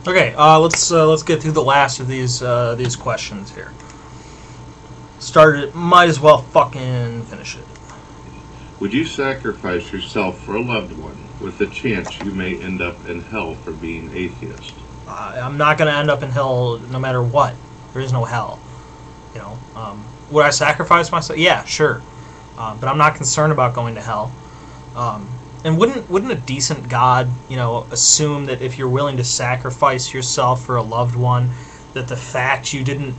Okay, let's get through the last of these questions here. Started, might as well fucking finish it. Would you sacrifice yourself for a loved one with the chance you may end up in hell for being atheist? I'm not going to end up in hell no matter what. There is no hell. You know, would I sacrifice myself? Yeah, sure. But I'm not concerned about going to hell. And wouldn't a decent God, you know, assume that if you're willing to sacrifice yourself for a loved one, that the fact you didn't,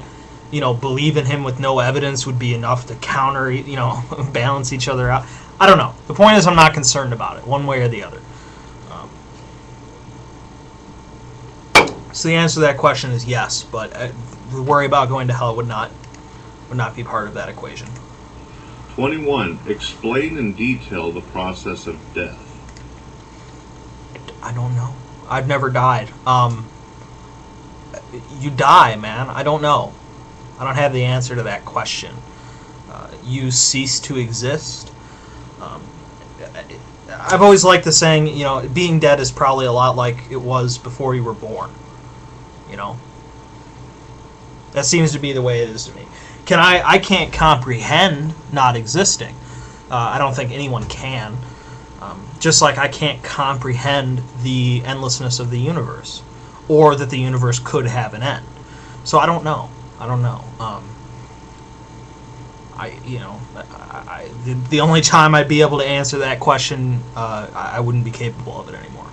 you know, believe in him with no evidence would be enough to counter, you know, balance each other out? I don't know. The point is, I'm not concerned about it, one way or the other. So the answer to that question is yes, but the worry about going to hell would not be part of that equation. 21. Explain in detail the process of death. I don't know. I've never died. You die, man. I don't know. I don't have the answer to that question. You cease to exist. I've always liked the saying, you know, being dead is probably a lot like it was before you were born. You know? That seems to be the way it is to me. I can't comprehend not existing. I don't think anyone can. Just like I can't comprehend the endlessness of the universe, or that the universe could have an end. So I don't know. The only time I'd be able to answer that question, I wouldn't be capable of it anymore.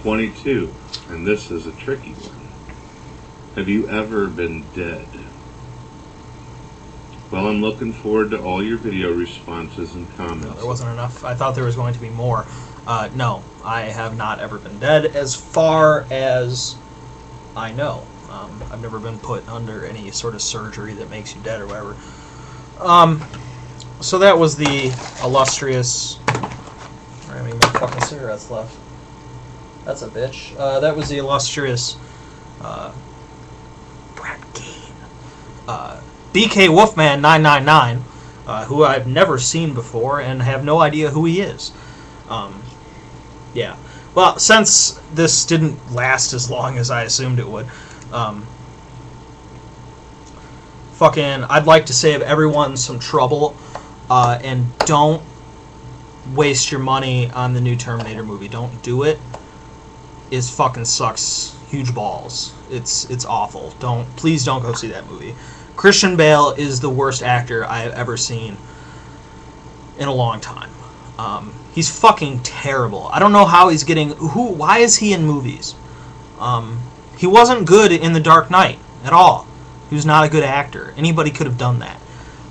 22, and this is a tricky one. Have you ever been dead? Well, I'm looking forward to all your video responses and comments. No, there wasn't enough. I thought there was going to be more. No, I have not ever been dead as far as I know. I've never been put under any sort of surgery that makes you dead or whatever. So that was the illustrious... I don't have any more fucking cigarettes left. That's a bitch. That was the illustrious... BK Wolfman 999, who I've never seen before and have no idea who he is. Yeah. Well, since this didn't last as long as I assumed it would, I'd like to save everyone some trouble, and don't waste your money on the new Terminator movie. Don't do it. It fucking sucks. Huge balls. It's awful. Please don't go see that movie. Christian Bale is the worst actor I have ever seen in a long time. He's fucking terrible. I don't know how he's getting... Why is he in movies? He wasn't good in The Dark Knight at all. He was not a good actor. Anybody could have done that.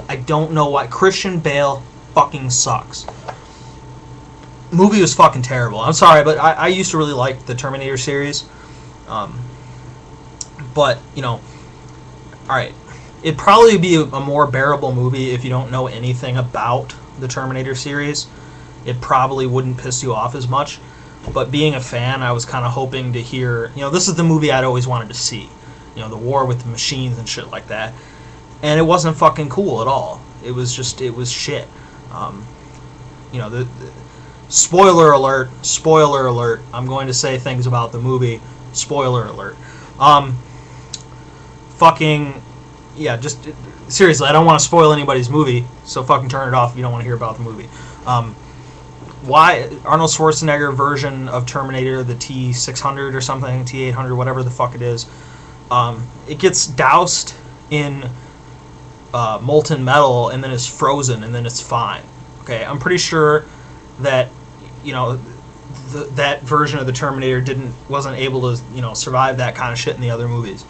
I don't know why. Christian Bale fucking sucks. Movie was fucking terrible. I'm sorry, but I used to really like the Terminator series. But, you know... Alright. It'd probably be a more bearable movie if you don't know anything about the Terminator series. It probably wouldn't piss you off as much. But being a fan, I was kind of hoping to hear... You know, this is the movie I'd always wanted to see. You know, the war with the machines and shit like that. And it wasn't fucking cool at all. It was just... It was shit. You know, the spoiler alert. Spoiler alert. I'm going to say things about the movie. Spoiler alert. Fucking... Yeah, just... Seriously, I don't want to spoil anybody's movie, so fucking turn it off if you don't want to hear about the movie. Why Arnold Schwarzenegger version of Terminator, the T-600 or something, T-800, whatever the fuck it is, it gets doused in molten metal and then is frozen and then it's fine. Okay, I'm pretty sure that, you know, that version of the Terminator wasn't able to, you know, survive that kind of shit in the other movies.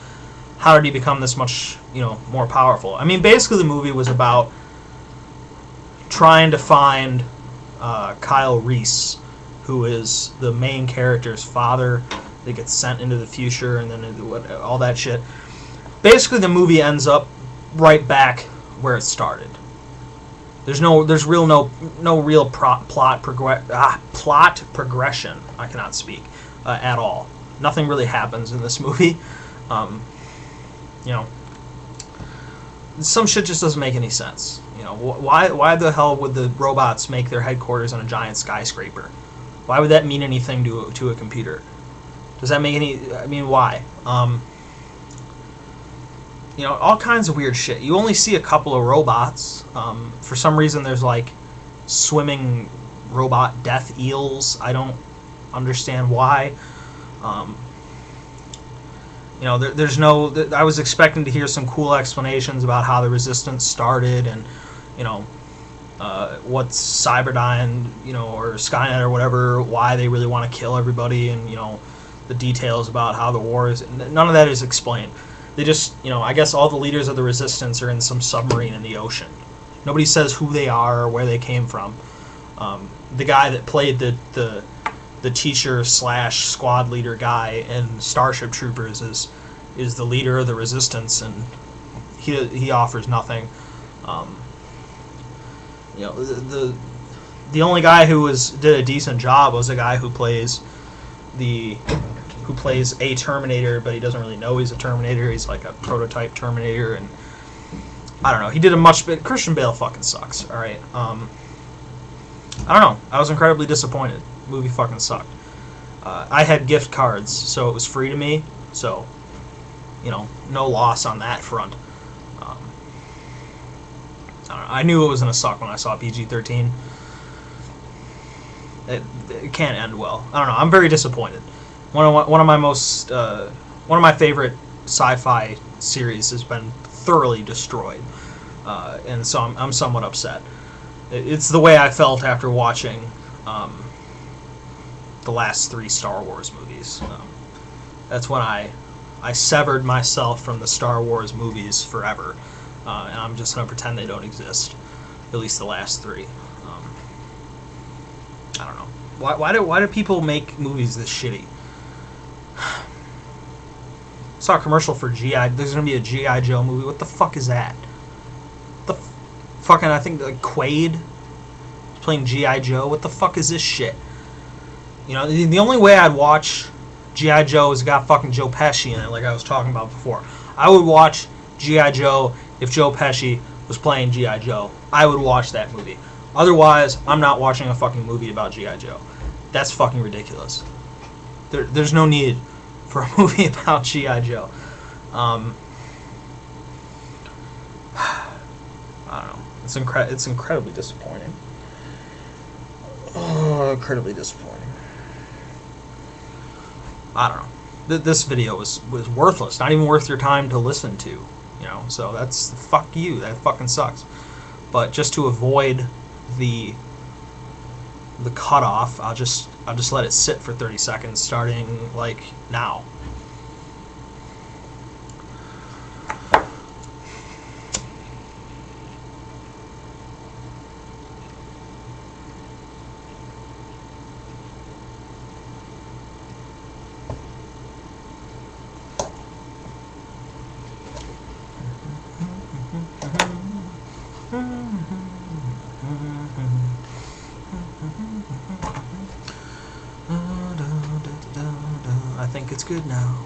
How did he become this much, you know, more powerful? I mean, basically the movie was about trying to find Kyle Reese, who is the main character's father that gets sent into the future and then all that shit. Basically the movie ends up right back where it started. There's no real plot progression. I cannot speak at all. Nothing really happens in this movie. You know, some shit just doesn't make any sense. You know, why the hell would the robots make their headquarters on a giant skyscraper? Why would that mean anything to a computer? Does that make any? I mean, why? You know, all kinds of weird shit. You only see a couple of robots. For some reason, there's like swimming robot death eels. I don't understand why. You know, there's no. I was expecting to hear some cool explanations about how the Resistance started, and you know, what's Cyberdyne, you know, or Skynet or whatever, why they really want to kill everybody, and you know, the details about how the war is. None of that is explained. They just, you know, I guess all the leaders of the Resistance are in some submarine in the ocean. Nobody says who they are or where they came from. The guy that played the teacher / squad leader guy in Starship Troopers is the leader of the Resistance, and he offers nothing. You know, the only guy who did a decent job was the guy who plays a Terminator, but he doesn't really know he's a Terminator. He's like a prototype Terminator, and I don't know. He did a much better. Christian Bale fucking sucks. All right. I don't know. I was incredibly disappointed. The movie fucking sucked. I had gift cards, so it was free to me. So, you know, no loss on that front. I don't know. I knew it was gonna suck when I saw PG-13. It can't end well. I don't know. I'm very disappointed. One of my favorite sci-fi series has been thoroughly destroyed, and so I'm somewhat upset. It's the way I felt after watching the last 3 Star Wars movies. That's when I severed myself from the Star Wars movies forever, and I'm just gonna pretend they don't exist. At least the last 3. I don't know. Why do people make movies this shitty? Saw a commercial for G.I. There's gonna be a G.I. Joe movie. What the fuck is that? I think like Quaid is playing G.I. Joe. What the fuck is this shit? You know, the only way I'd watch G.I. Joe is got fucking Joe Pesci in it, like I was talking about before. I would watch G.I. Joe if Joe Pesci was playing G.I. Joe. I would watch that movie. Otherwise, I'm not watching a fucking movie about G.I. Joe. That's fucking ridiculous. There's no need for a movie about G.I. Joe. I don't know. It's incredibly disappointing. Oh, incredibly disappointing. I don't know. This video was worthless. Not even worth your time to listen to. You know, so that's fuck you. That fucking sucks. But just to avoid the cutoff, I'll just let it sit for 30 seconds, starting like now. I think it's good now.